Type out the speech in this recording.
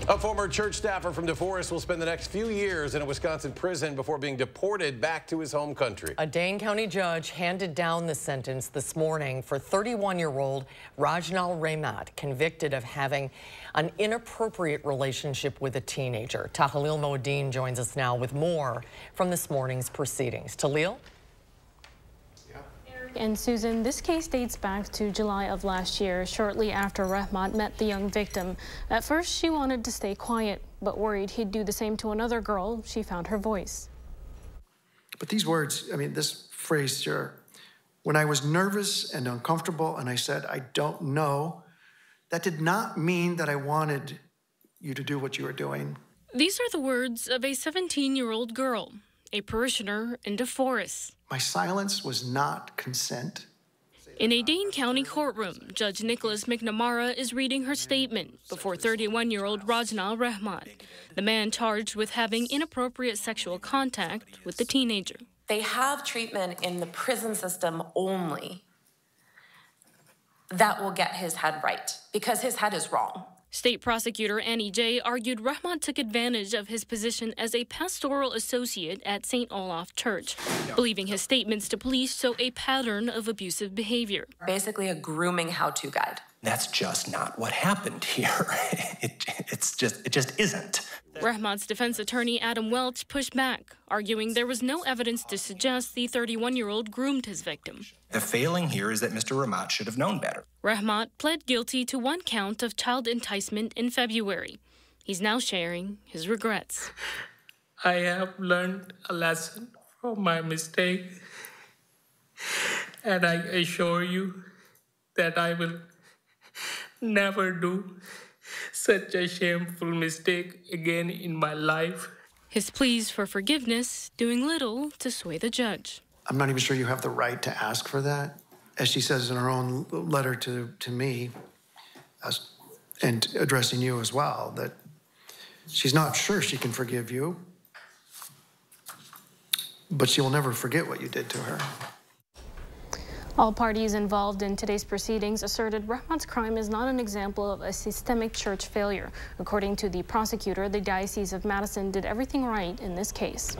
A former church staffer from DeForest will spend the next few years in a Wisconsin prison before being deported back to his home country. A Dane County judge handed down the sentence this morning for 31-year-old Rajnal Rehmat, convicted of having an inappropriate relationship with a teenager. Tahlil Moeddin joins us now with more from this morning's proceedings. Tahlil? And Susan, this case dates back to July of last year, shortly after Rehmat met the young victim. At first, she wanted to stay quiet, but worried he'd do the same to another girl, she found her voice. But these words, this phrase here, when I was nervous and uncomfortable and I said, I don't know, that did not mean that I wanted you to do what you were doing. These are the words of a 17-year-old girl, a parishioner in DeForest. My silence was not consent. In a Dane County courtroom, Judge Nicholas McNamara is reading her statement before 31-year-old Rajnal Rehmat, the man charged with having inappropriate sexual contact with the teenager. They have treatment in the prison system only that will get his head right, because his head is wrong. State prosecutor Annie J. argued Rehmat took advantage of his position as a pastoral associate at St. Olaf Church, believing his statements to police show a pattern of abusive behavior. Basically a grooming how-to guide. That's just not what happened here. It just isn't. Rehmat's defense attorney Adam Welch pushed back, arguing there was no evidence to suggest the 31-year-old groomed his victim. The failing here is that Mr. Rehmat should have known better. Rehmat pled guilty to one count of child enticement in February. He's now sharing his regrets. I have learned a lesson from my mistake, and I assure you that I will never do such a shameful mistake again in my life. His pleas for forgiveness doing little to sway the judge. I'm not even sure you have the right to ask for that. As she says in her own letter to me, and addressing you as well, that she's not sure she can forgive you, but she will never forget what you did to her. All parties involved in today's proceedings asserted Rehmat's crime is not an example of a systemic church failure. According to the prosecutor, the Diocese of Madison did everything right in this case.